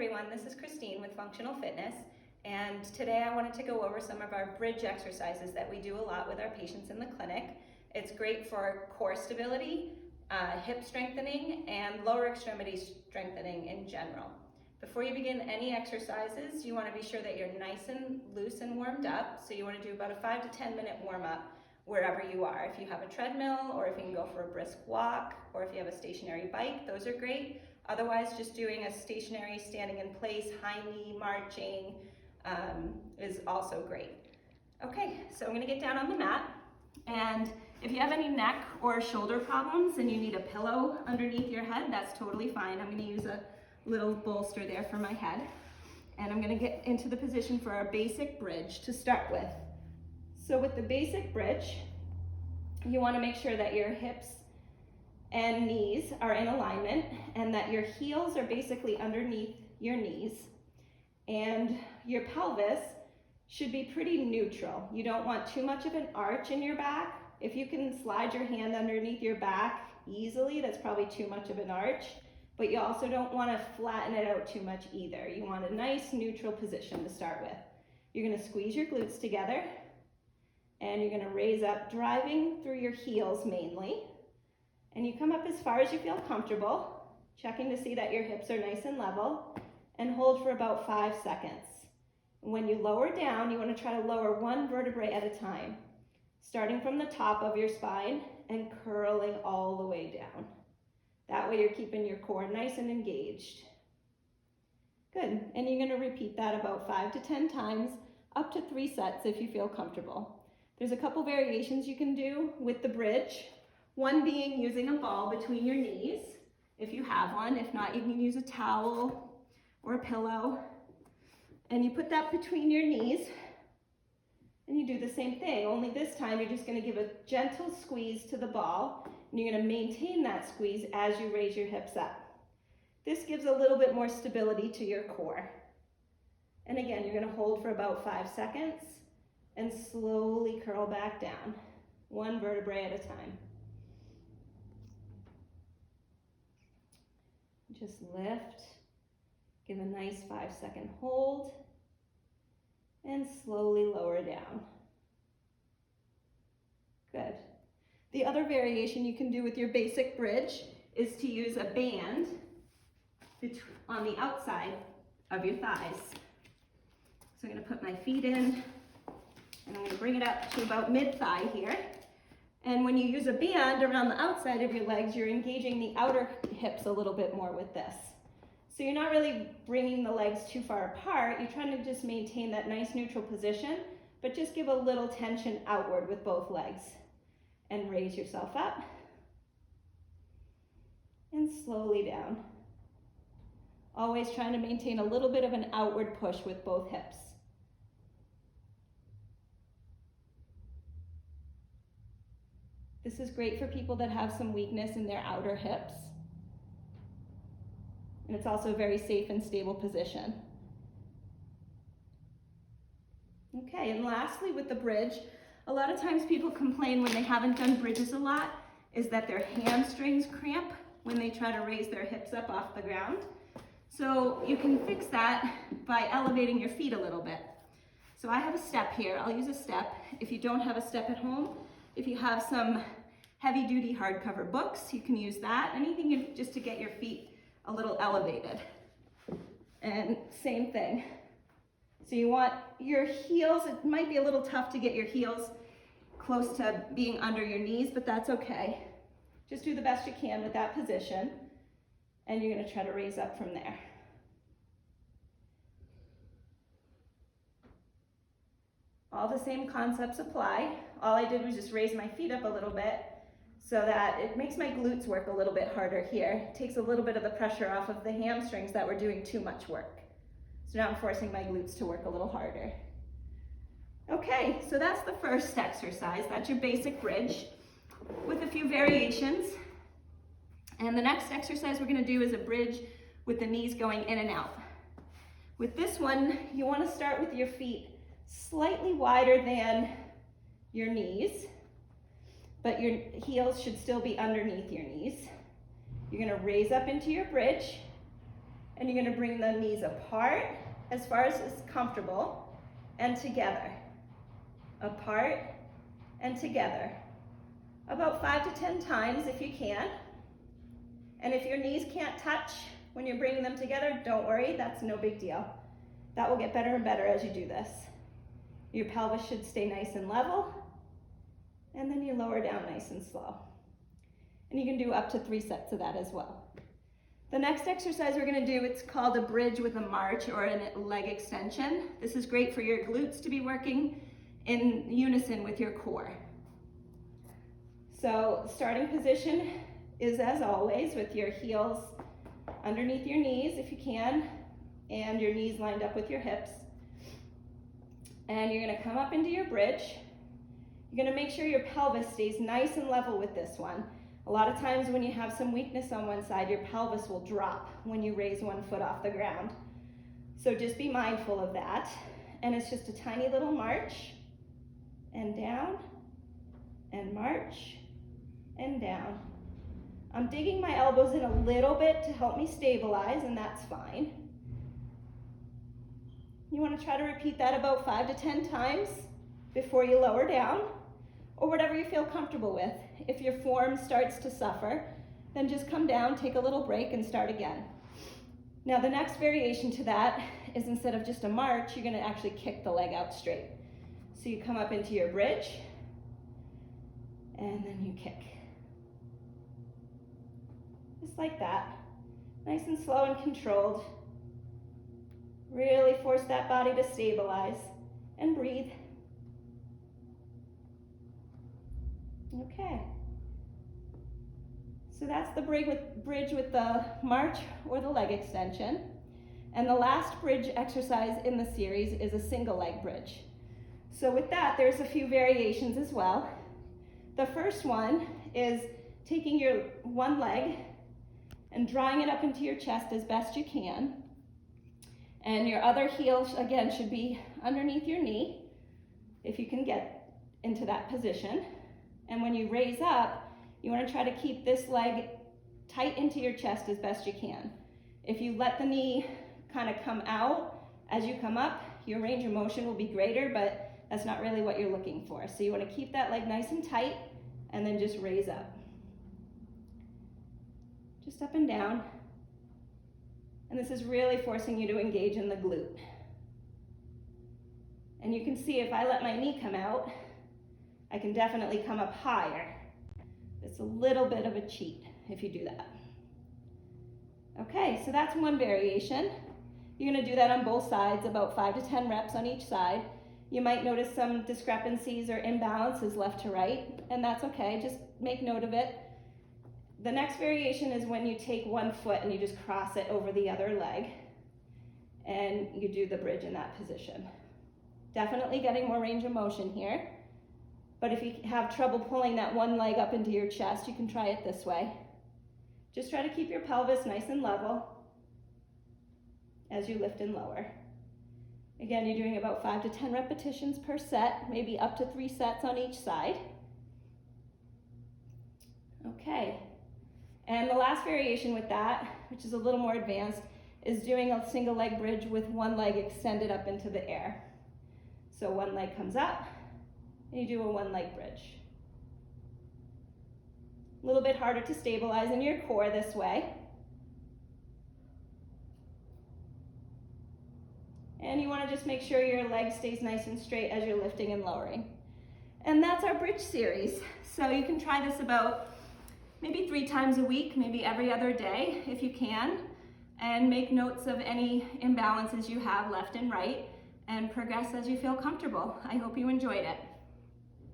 everyone, this is Christine with Functional Fitness, and today I wanted to go over some of our bridge exercises that we do a lot with our patients in the clinic. It's great for core stability, hip strengthening, and lower extremity strengthening in general. Before you begin any exercises, you want to be sure that you're nice and loose and warmed up, so you want to do about a 5 to 10 minute warm-up wherever you are. If you have a treadmill, or if you can go for a brisk walk, or if you have a stationary bike, those are great. Otherwise, just doing a stationary standing in place, high knee marching is also great. Okay, so I'm gonna get down on the mat, and if you have any neck or shoulder problems and you need a pillow underneath your head, that's totally fine. I'm gonna use a little bolster there for my head, and I'm gonna get into the position for our basic bridge to start with. So with the basic bridge, you wanna make sure that your hips and knees are in alignment and that your heels are basically underneath your knees, and your pelvis should be pretty neutral. You don't want too much of an arch in your back. If you can slide your hand underneath your back easily, that's probably too much of an arch, but you also don't want to flatten it out too much either. You want a nice neutral position to start with. You're going to squeeze your glutes together, and you're going to raise up, driving through your heels mainly. And you come up as far as you feel comfortable, checking to see that your hips are nice and level, and hold for about 5 seconds. When you lower down, you want to try to lower one vertebrae at a time, starting from the top of your spine and curling all the way down. That way you're keeping your core nice and engaged. Good, and you're going to repeat that about 5 to 10 times, up to 3 sets if you feel comfortable. There's a couple variations you can do with the bridge. One being using a ball between your knees, if you have one. If not, you can use a towel or a pillow. And you put that between your knees, and you do the same thing, only this time you're just going to give a gentle squeeze to the ball, and you're going to maintain that squeeze as you raise your hips up. This gives a little bit more stability to your core. And again, you're going to hold for about 5 seconds and slowly curl back down, one vertebrae at a time. Just lift, give a nice 5-second hold, and slowly lower down. Good. The other variation you can do with your basic bridge is to use a band on the outside of your thighs. So I'm going to put my feet in, and I'm going to bring it up to about mid-thigh here. And when you use a band around the outside of your legs, you're engaging the outer hips a little bit more with this. So you're not really bringing the legs too far apart. You're trying to just maintain that nice neutral position, but just give a little tension outward with both legs. And raise yourself up. And slowly down. Always trying to maintain a little bit of an outward push with both hips. This is great for people that have some weakness in their outer hips. And it's also a very safe and stable position. Okay, and lastly with the bridge, a lot of times people complain when they haven't done bridges a lot is that their hamstrings cramp when they try to raise their hips up off the ground. So you can fix that by elevating your feet a little bit. So I have a step here. I'll use a step. If you don't have a step at home, if you have some heavy-duty hardcover books, you can use that. Anything just to get your feet a little elevated. And same thing. So you want your heels, it might be a little tough to get your heels close to being under your knees, but that's okay. Just do the best you can with that position, and you're going to try to raise up from there. All the same concepts apply. All I did was just raise my feet up a little bit so that it makes my glutes work a little bit harder here. It takes a little bit of the pressure off of the hamstrings that were doing too much work. So now I'm forcing my glutes to work a little harder. Okay, so that's the first exercise. That's your basic bridge with a few variations. And the next exercise we're going to do is a bridge with the knees going in and out. With this one, you want to start with your feet slightly wider than your knees, but your heels should still be underneath your knees. You're going to raise up into your bridge, And you're gonna bring the knees apart as far as is comfortable and together. Apart and together. About 5 to 10 times if you can. And if your knees can't touch when you're bringing them together, don't worry, that's no big deal. That will get better and better as you do this. Your pelvis should stay nice and level, and then you lower down nice and slow. And you can do up to 3 sets of that as well. The next exercise we're gonna do, it's called a bridge with a march or a leg extension. This is great for your glutes to be working in unison with your core. So starting position is, as always, with your heels underneath your knees if you can, and your knees lined up with your hips. And you're gonna come up into your bridge. You're gonna make sure your pelvis stays nice and level with this one. A lot of times when you have some weakness on one side, your pelvis will drop when you raise one foot off the ground. So just be mindful of that. And it's just a tiny little march, and down, and march, and down. I'm digging my elbows in a little bit to help me stabilize, and that's fine. You want to try to repeat that about 5 to 10 times before you lower down, or whatever you feel comfortable with. If your form starts to suffer, then just come down, take a little break, and start again. Now the next variation to that is, instead of just a march, you're going to actually kick the leg out straight. So you come up into your bridge, and then you kick. Just like that. Nice and slow and controlled. Really force that body to stabilize and breathe. Okay. So that's the bridge with the march or the leg extension. And the last bridge exercise in the series is a single leg bridge. So with that, there's a few variations as well. The first one is taking your one leg and drawing it up into your chest as best you can. And your other heel, again, should be underneath your knee, if you can get into that position. And when you raise up, you want to try to keep this leg tight into your chest as best you can. If you let the knee kind of come out as you come up, your range of motion will be greater, but that's not really what you're looking for. So you want to keep that leg nice and tight, and then just raise up. Just up and down. And this is really forcing you to engage in the glute. And you can see if I let my knee come out, I can definitely come up higher. It's a little bit of a cheat if you do that. Okay, so that's one variation. You're gonna do that on both sides, about 5 to 10 reps on each side. You might notice some discrepancies or imbalances left to right, and that's okay, just make note of it. The next variation is when you take one foot and you just cross it over the other leg, and you do the bridge in that position. Definitely getting more range of motion here, but if you have trouble pulling that one leg up into your chest, you can try it this way. Just try to keep your pelvis nice and level as you lift and lower. Again, you're doing about 5 to 10 repetitions per set, maybe up to 3 sets on each side. Okay, and the last variation with that, which is a little more advanced, is doing a single leg bridge with one leg extended up into the air. So one leg comes up, and you do a one leg bridge. A little bit harder to stabilize in your core this way. And you want to just make sure your leg stays nice and straight as you're lifting and lowering. And that's our bridge series. So you can try this about maybe 3 times a week, maybe every other day if you can, and make notes of any imbalances you have left and right, and progress as you feel comfortable. I hope you enjoyed it.